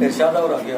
ارشاد اور آگے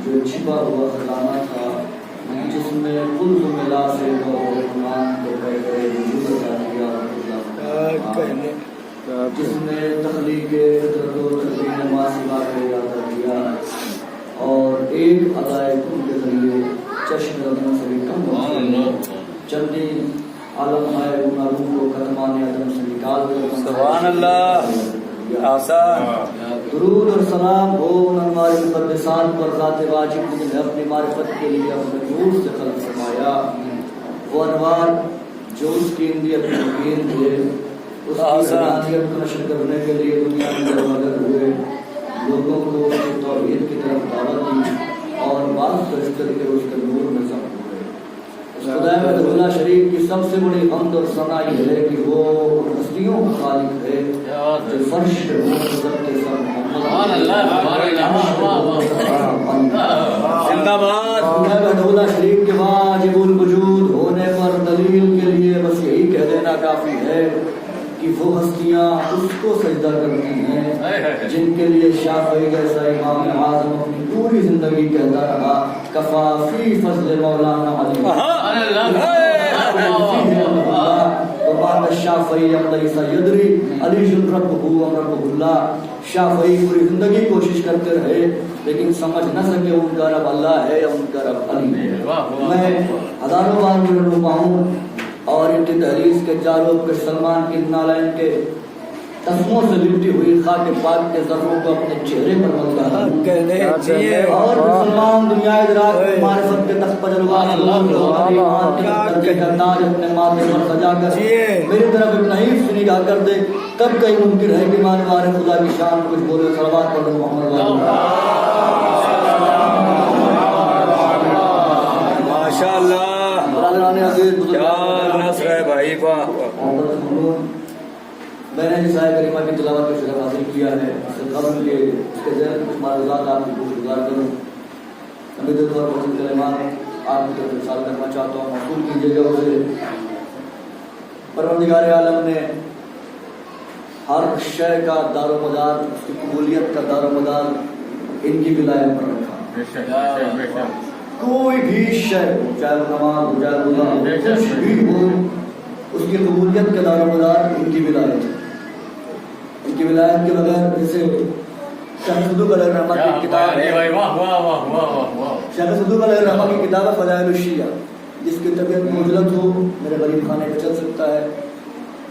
جو چھپا ہوا خزانہ تھا جس میں کل ملا سے جس میں تخلیق کیا اور ایک ادائے کل کے ذریعے چشم رمن سے بھی کم چندی عالم آئے معلوم کو قدمان عدم سے نکال کر سبحان اللہ آسان درود اور سلام ہو ان انوار مقدسان پر ذات واجب نے اپنی معرفت کے لیے اپنے نور سے خلق فرمایا. وہ انوار جو اس کی اندی اپنے یقین تھے اس کی حیثیت کو نشر کرنے کے لیے دنیا میں درواگر ہوئے لوگوں کو توحید کی طرف دعوت دی اور بات درج کر کے اس کے نور میں ضم ہوئے. خدا مدعونا شریف کی سب سے بڑی حمد اور ثنا یہ ہے کہ وہ ہستیوں کا خالق ہے جو فرش پہ منتظر کے سر محمد زندہ باد. خدا مدعونا شریف کے واجب الوجود ہونے پر دلیل کے لیے بس یہی کہہ دینا کافی ہے کہ وہ ہستیاں اس کو سجدہ کرتی ہیں جن کے لیے شافعی جیسا امام اعظم اپنی پوری زندگی کہتا رہا کفافی فضل مولانا علی وبعد الشافعی لیس یدری علی ربہ رب اللہ. شافعی پوری زندگی کوشش کرتے رہے لیکن سمجھ نہ سکے ان کا رب اللہ ہے یا ان کا رب علی ہے. میں ہزاروں بار رہا ہوں اور ان کی تحریر کے چاروں کے سلمان کے نالائن کے تسموں سے لپٹی ہوئی خاک پاک کے ذروں کو اپنے چہرے پر ملتا ہے اور مسلمان دنیا ادراک معرفت کے تخت پر تاج اپنے ماتھے پر سجا کر میری طرف ابن حنیف سے نگاہ کر دے تب کہیں ممکن ہے کہ مانوار خدا کی شان کچھ بولے. صلوات پڑھو محمد ماشاء اللہ کیا نصر ہے بھائی. میں نے جس آئے کریمہ کی تلاوت کا شرف حاصل کیا ہے اس سے قبل کے اس کے ذہن کچھ معروضات آپ کی گزار کروں. امید طور پر کلمات آپ کی طرف ارسال کرنا چاہتا ہوں. محفوظ کیجیے گا اسے. پروردگار عالم نے ہر شے کا دار و مدار اس کی قبولیت کا دار و مدار ان کی ولایت پر رکھا. کوئی بھی شے چاہے نماز ہو چاہے روزہ کچھ بھی ہو اس کی قبولیت کا دار و مدار ان کی ولایت ہے. ان کی ولایت کے بغیر جیسے شیخ صدوق علیہ الرحمہ کی کتاب شیخ صدوق علیہ الرحمہ کی کتاب ہے فضائل الشیعہ جس کی طبیعت مجلد ہو میرے غریب خانے پہ چل سکتا ہے.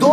2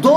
2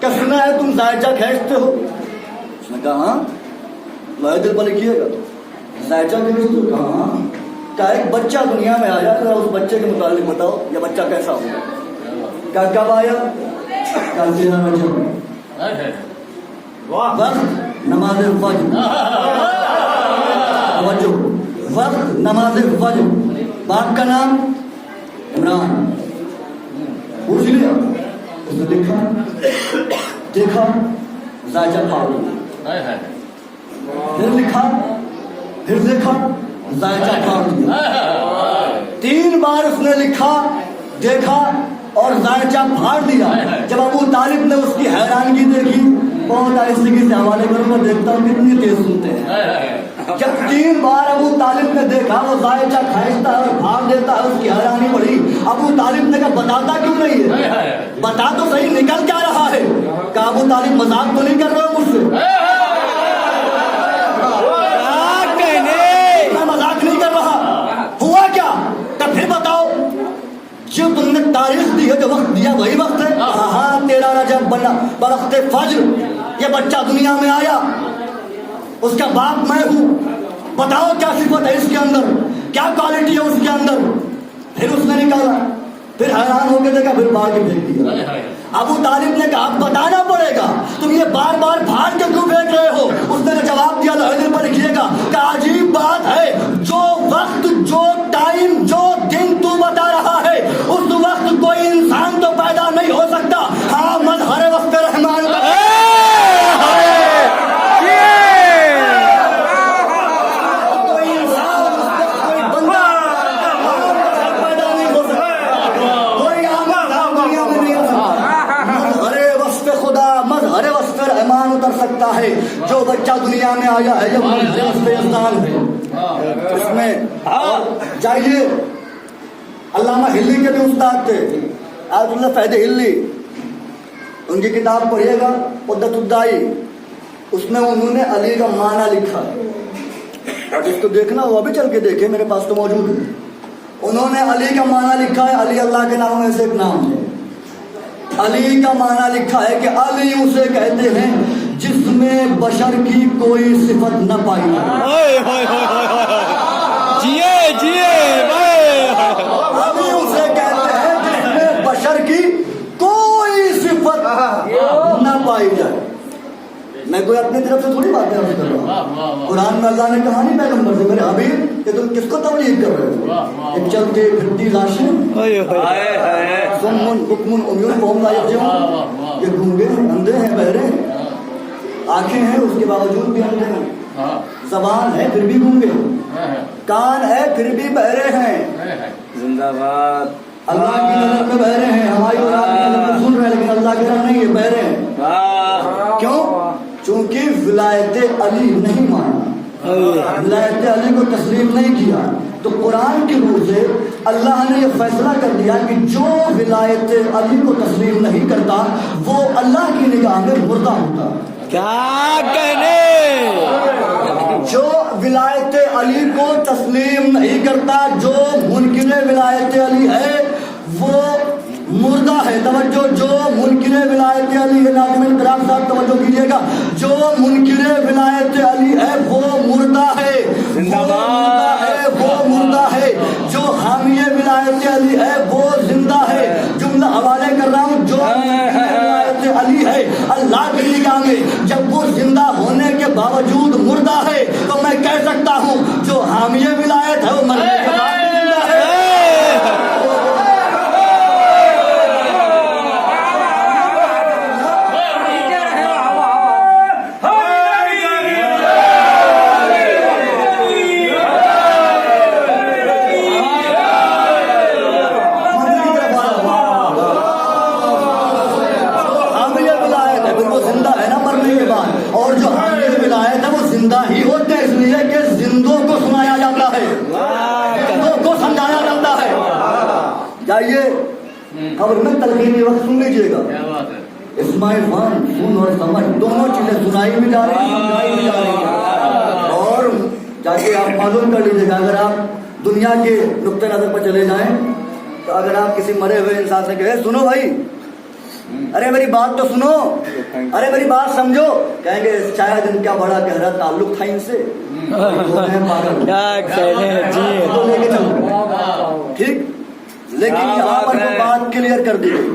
کیا سنا ہے تم زائچہ کھینچتے ہو؟ اس نے کہا ہاں. لوہے دل پر لکھیے گا زائچہ کھینچتے ہو؟ کہا ہاں. کیا ایک بچہ دنیا میں آیا, ذرا اس بچے کے متعلق بتاؤ, یہ بچہ کیسا ہوگا؟ کیا کب آیا؟ کل کے وقت نماز فجر. وقت نماز فجر. باپ کا نام عمران. پوچھ لیا, اس نے دیکھا دیکھا زائچہ پھاڑ دیا. پھر لکھا, پھر دیکھا زائچہ پھاڑ دیا. 3 بار اس نے لکھا, دیکھا اور زائچہ پھاڑ دیا. جب ابو طالب نے اس کی حیرانگی دیکھی, بہت آہستگی سے حوالے کروں میں دیکھتا ہوں کتنی تیز سنتے ہیں. جب 3 بار ابو طالب نے دیکھا وہ زائچہ کھینچتا ہے اور پھاڑ دیتا ہے, اس کی حیرانی بڑھی. ابو طالب نے کہا بتاتا کیوں نہیں ہے؟ بتا تو صحیح نکل کیا رہا ہے؟ کہا ابو طالب مذاق تو نہیں کر رہے ہو مجھ سے؟ میں مذاق نہیں کر رہا. ہوا کیا؟ تب پھر بتاؤ. جو تم نے تاریخ دی ہے, جو وقت دیا وہی وقت ہے. ہاں 13 رجب برخت فجر یہ بچہ دنیا میں آیا, اس کا باپ میں ہوں. بتاؤ کیا صفت ہے اس کے اندر, کیا کوالٹی ہے اس کے اندر؟ پھر اس نے نکالا, پھر حیران ہو کے دیکھا, پھر باہر کے پھینک دیا. ابو طالب نے کہا اب بتانا پڑے گا, تم یہ بار بار پھاڑ کے کیوں پھینک رہے ہو؟ اس نے جواب دیا, لوہے پر لکھیے گا کہ عجیب بات ہے, جو وقت, جو ٹائم, جو دن تو بتا رہا ہے اس وقت کوئی انسان تو پیدا نہیں ہو سکتا. ہاں مظہر وقت رحمان اتر سکتا ہے. جو بچہ دنیا میں آیا ہے یہ انسان ہے. اس میں جائیے, علامہ ہلی کے بھی استاد تھے, آیت اللہ فیض ہلی, ان کی کتاب پڑھیے گا عدت الدائی. اس میں انہوں نے علی کا معنی لکھا ہے, جس کو دیکھنا وہ بھی چل کے دیکھے, میرے پاس تو موجود ہے. انہوں نے علی کا معنی لکھا ہے, علی اللہ کے ناموں میں سے ایک نام ہے. علی کا معنی لکھا ہے کہ علی اسے کہتے ہیں جس میں بشر کی کوئی صفت نہ پائی جائے. علی اسے کہتے ہیں جس میں بشر کی کوئی صفت نہ پائی جائے. میں کوئی اپنی طرف سے تھوڑی باتیں کر رہا ہوں. قرآن میں اللہ نے کہا نہیں پیغمبر سے, میرے حبیب کہ تم کس کو تبلیغ کر رہے ہو؟ ایک چلتے پھرتی لاشیں, سمن بکمن عمیون قوم لا یرجعون. یہ گونگے ہیں, اندھے ہیں, بہرے ہیں, آنکھیں ہیں اس کے باوجود بھی اندھے ہیں, زبان ہے پھر بھی گونگے, کان ہے پھر بھی بہرے ہیں. زندہ باد. اللہ کی نظر میں بہرے ہیں, ہماری اور آپ کی نظر میں سن رہے ہیں, لیکن اللہ کی نظر نہیں ہے, بہرے ہیں. کیوں؟ چونکہ ولایت علی نہیں مانا, ولایت علی کو تسلیم نہیں کیا. تو قرآن کی روح سے اللہ نے یہ فیصلہ کر دیا کہ جو ولایت علی کو تسلیم نہیں کرتا وہ اللہ کی نگاہ میں مردہ ہوتا. کیا کہنے؟ جو ولایت علی کو تسلیم نہیں کرتا, جو منکر ولایت علی ہے وہ مردہ ہے. توجہ, جو منکر ولایت علی ہے, ناظم انقلاب صاحب توجہ کیجیے گا, جو منکر ولایت علی ہے وہ مردہ ہے, وہ مردہ ہے. جو حامی ولایت علی ہے وہ زندہ ہے. جملہ حوالے کر رہا ہوں, جو ولایت علی ہے اللہ کی نگاہ میں جب وہ زندہ ہونے کے باوجود مردہ ہے تو میں کہہ سکتا ہوں جو حامی ولایت ہے وہ مرنے کے بعد زندہ ہے. اور جو حامی ولایت ہے وہ زندہ ہی ہوتے ہیں, اس لیے کہ زندوں کو سنایا جاتا ہے, زندوں کو سمجھایا جاتا ہے. جائیے خبر میں تلقینی وقت سن لیجیے گا. اسماعیل خان سن اور سمجھ دونوں چیزیں سنائی بھی جا رہی ہیں, سمجھائی بھی جا رہی ہیں. اور جائیے آپ معلوم کر لیجیے گا, اگر آپ دنیا کے نقطۂ نظر پر چلے جائیں تو اگر آپ کسی مرے ہوئے انسان سے کہیں سنو بھائی ارے میری بات تو سنو, ارے میری بات سمجھو. کہیں گے شاید ان کا بڑا گہرا تعلق تھا ان سے, ٹھیک. لیکن یہاں پر وہ بات کلیئر کر دی گئی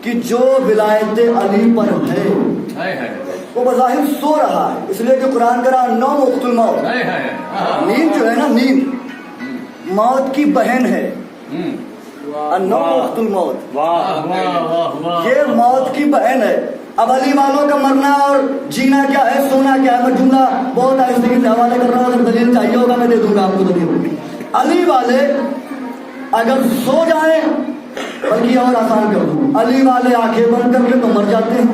کہ جو ولایت علی پر ہے وہ بظاہر سو رہا ہے, اس لیے کہ قرآن کرا نوم اخت الموت, نیند جو ہے نا, نیند موت کی بہن ہے. النوم اخت الموت, یہ موت کی بہن ہے. اب علی والوں کا مرنا اور جینا کیا ہے, سونا کیا ہے. میں جملہ بہت آہستگی سے حوالے کر رہا ہوں, اگر دلیل چاہیے ہوگا میں دے دوں گا آپ کو دلیل. علی والے اگر سو جائیں, بلکہ اور آسان کر دوں, علی والے آنکھیں بند کر کے تو مر جاتے ہیں.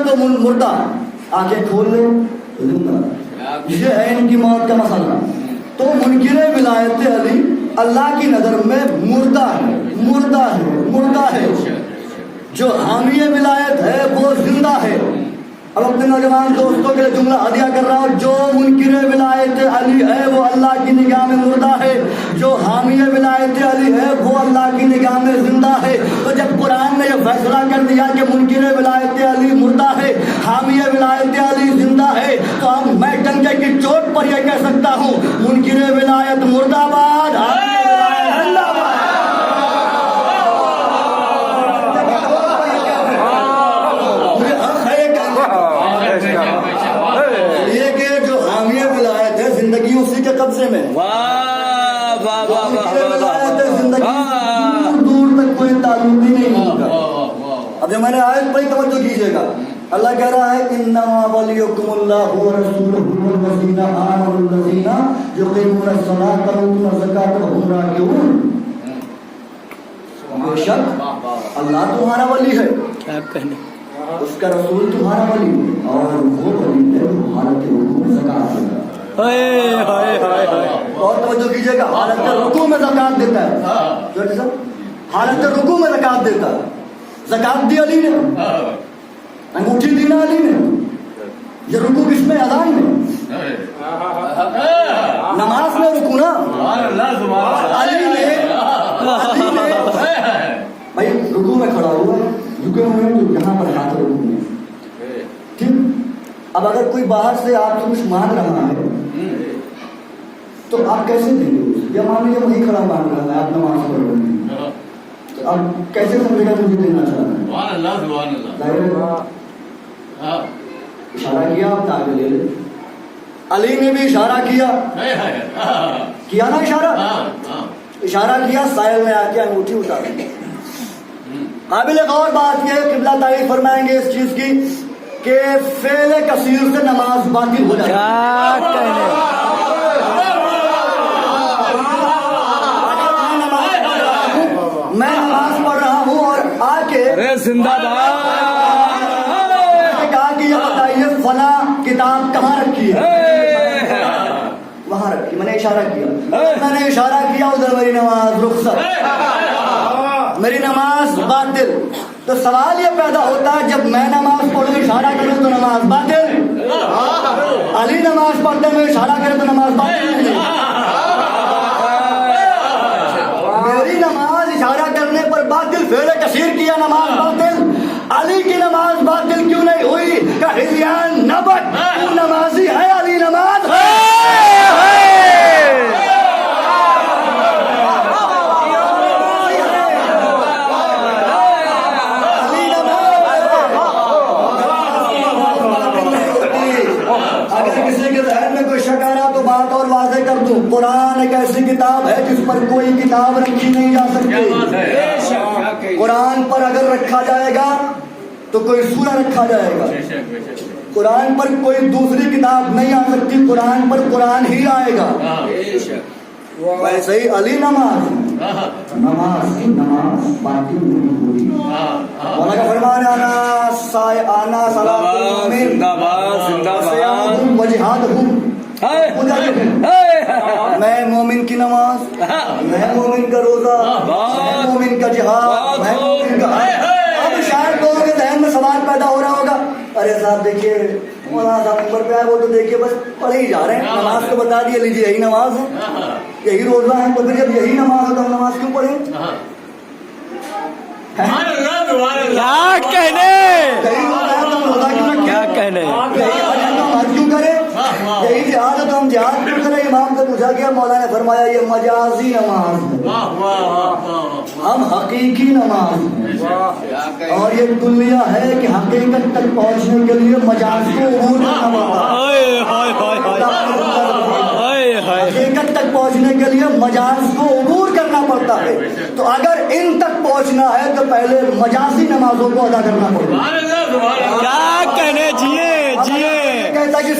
تو مردہ, آنکھیں کھول لے زندہ. یہ ہے ان کی موت کا مسئلہ. تو منکر ولایت علی اللہ کی نظر میں مردہ ہے, مردہ ہے, مردہ ہے. جو حامی ولایت ہے وہ زندہ ہے. اب اپنے نوجوان دوستوں کے لیے جملہ ہدیہ کر رہا ہوں, جو منکر ولایت علی ہے وہ اللہ کی نگاہ میں مردہ ہے, جو حامی ولایت علی ہے وہ اللہ کی نگاہ میں زندہ ہے. تو جب قرآن نے یہ فیصلہ کر دیا کہ منکر ولایت علی مردہ ہے, حامی ولایت علی زندہ ہے, تو اب میں ڈنکے کی چوٹ پر یہ کہہ سکتا ہوں منکر ولایت مردہ آباد, حامی ولایت زندہ آباد. یہ کہ جو حامی ولایت ہے زندگی اسی کے قبضے میں, زندگی دور تک کوئی تعلق ہی نہیں ہوگا. اب جو میں نے آیت پڑھی توجہ کیجیے گا, اللہ کہہ رہا ہے انما ولیکم اللہ ورسولہ والذین آمنوا الذین یقیمون الصلاۃ ویؤتون الزکاۃ وهم راکعون. بے شک اللہ تمہارا ولی ہے, اس کا رسول تمہارا ولی ہے, اور وہ ولی ہے جو حالت رکوع میں زکات دیتا ہے. اور توجہ کیجیے گا, حالت رکوع میں زکات دیتا ہے. حالت رکوع میں زکات دیتا ہے. زکات دی علی نے, انگوٹھی دی نا علی نے. یہ رکوع کس میں, اذان میں, نماز میں رکوع نا علی نے. بھائی رکوع میں کھڑا ہوا, جھکے ہوئے ہیں, تو یہاں پر ہاتھ رکوع میں, ٹھیک. اب اگر کوئی باہر سے آپ سے کچھ مانگ رہا ہے تو آپ کیسے دیں گے اسے؟ یا مان لیجیے وہی کھڑا مانگ رہا ہے, آپ نماز پڑھ رہے ہیں, تو آپ کیسے سمجھے گا مجھے دینا چاہ رہے ہیں؟ اشارہ کیا, آپ تاکہ لے لیں. علی نے بھی اشارہ کیا نا, اشارہ کیا, سائل نے آ کے انگوٹھی اتار دی. قابل غور بات یہ قبلہ تعریف فرمائیں گے اس چیز کی کہ فعل کثیر سے نماز باطل ہو جائے. میں نماز پڑھ رہا ہوں اور آ کے زندہ کہا کہ یہ بتائیے فلاں کتاب کہاں رکھی ہے, وہاں رکھی. میں نے اشارہ کیا, ادھر میری نماز رخصت, میری نماز باطل. تو سوال یہ پیدا ہوتا ہے جب میں نماز پڑھوں اشارہ کروں تو نماز باطل, علی نماز پڑھتے میں اشارہ کرے تو نماز باطل. میری نماز اشارہ کرنے پر باطل, فعل کثیر کیا نماز باطل, علی کی نماز باطل کیوں نہیں ہوئی؟ کہ ہلیان نبت, تو نمازی ہے, علی نماز ہے. قرآن ایک ایسی کتاب ہے جس پر کوئی کتاب رکھی نہیں جا سکتی. قرآن پر اگر رکھا جائے گا تو کوئی سورہ رکھا جائے گا, قرآن پر کوئی دوسری کتاب نہیں آ سکتی, قرآن پر قرآن ہی آئے گا. ویسے ہی علی نماز باقی نہیں ہوئی. مولا کا فرمان آنا میں مومن کی نماز, میں مومن کا روزہ, میں مومن کا جہاد, میں مومن کا. اب شاید لوگوں کے ذہن میں سوال پیدا ہو رہا ہوگا, ارے صاحب دیکھیے مولانا صاحب نمبر پہ آئے وہ تو دیکھیے بس پڑھے ہی جا رہے ہیں. نماز تو بتا دیے لیجیے یہی نماز ہے, یہی روزہ ہے, تو پھر جب یہی نماز ہے تو ہم نماز کیوں پڑھیں؟ کیا کہنے کیا کہنے کیوں کریں؟ یہی جہاد ہے تو ہم جہاد کیوں کریں؟ امام سے پوچھا گیا, مولا نے فرمایا یہ مجازی نماز ہے, ہم حقیقی نماز ہیں, اور یہ دنیا ہے کہ حقیقت تک پہنچنے کے لیے مجاز کو عبور کرنا پڑتا ہے. حقیقت تک پہنچنے کے لیے مجاز کو عبور کرنا پڑتا ہے. تو اگر ان تک پہنچنا ہے تو پہلے مجازی نمازوں کو ادا کرنا پڑتا ہے. کیا کہنے جیے جیے کہتا کہ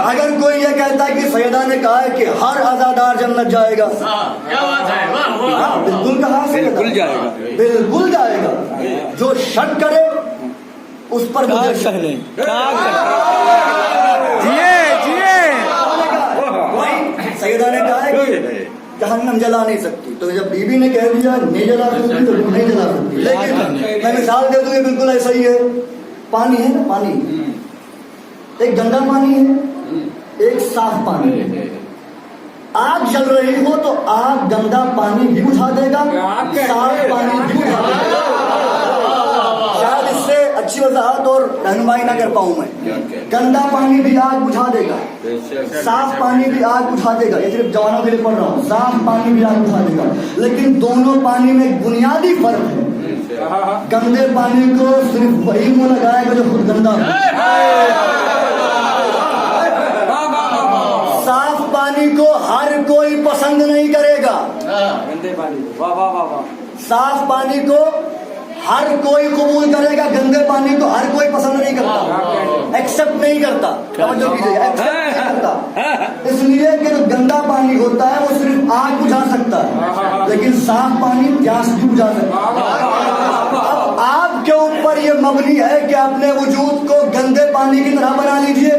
اگر کوئی یہ کہتا ہے کہ سیدہ نے کہا ہے کہ ہر عزادار جنت جائے گا, بالکل کہا, بالکل جائے گا, بالکل جائے گا. جو شک کرے اس پر کیا کہنے جیے جیے سیدہ نے کہا ہے کہ جہنم جلا نہیں سکتی, تو جب بیوی نے کہہ دیا نہیں جلا سکتی تو نہیں جلا سکتی. لیکن میں مثال دے دوں, یہ بالکل ایسا ہی ہے. پانی ہے نا, پانی ایک گندا پانی ہے, ایک صاف پانی ہے. آگ جل رہی ہو تو آگ گندا پانی بھی بجھا دے گا, صاف پانی بھی بجھا دے گا. شاید اس سے اچھی وضاحت اور رہنمائی نہ کر پاؤں میں. گندا پانی بھی آگ بجھا دے گا, صاف پانی بھی آگ بجھا دے گا. یہ صرف جوانوں کے لیے پڑھ رہا ہوں. صاف پانی بھی آگ بجھا دے گا, لیکن دونوں پانی میں ایک بنیادی فرق ہے. گندے پانی کو صرف وہی منہ لگائے گا جو خود گندا ہو. صاف پانی کو ہر کوئی پسند نہیں کرے گا. صاف پانی کو ہر کوئی قبول کرے گا, گندے پانی کو ہر کوئی پسند نہیں کرتا, ایکسپٹ نہیں کرتا. توجہ کیجیے, ایکسپٹ نہیں کرتا. اس لیے کہ جو گندا پانی ہوتا ہے وہ صرف آگ بجھا سکتا ہے, لیکن صاف پانی پیاس بھی بجھا سکتا ہے. اب آپ کے اوپر یہ مبنی ہے کہ اپنے وجود کو گندے پانی کی طرح بنا لیجیے,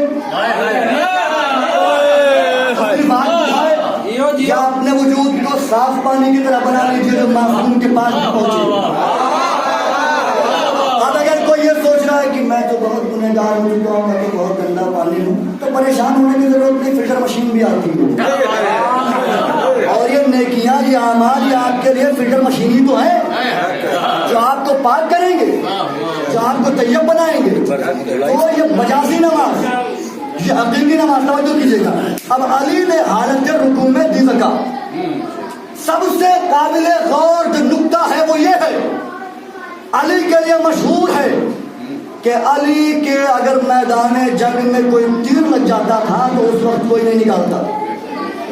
یا اپنے وجود کو صاف پانی کی طرح بنا لیجیے جو معصوم کے پاس پہنچے. اب اگر کوئی یہ سوچ رہا ہے کہ میں تو بہت گنہگار ہو چکا ہوں, میں تو بہت گندا پانی ہوں, تو پریشان ہونے کی ضرورت نہیں, فلٹر مشین بھی آتی ہے. اور یہ نیکیاں, یہ اعمال, یہ آپ کے لیے فلٹر مشین ہی تو ہے جو آپ کو پاک کریں گے, جو آپ کو طیب بنائیں گے. تو یہ مجازی نماز, یہ حقیقی نماز. توجہ کیجیے گا. اب علی نے حالت رکوع میں دی زکات. سب سے قابل غور جو نکتہ ہے وہ یہ ہے, علی کے لیے مشہور ہے کہ علی کے اگر میدان جنگ میں کوئی تیر لگ جاتا تھا تو اس وقت کوئی نہیں نکالتا.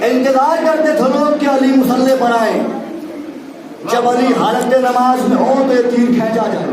انتظار کرتے تھے لوگ کہ علی مسلح پر آئے. جب علی حالت نماز میں ہو تو یہ تیر کھینچا جائے.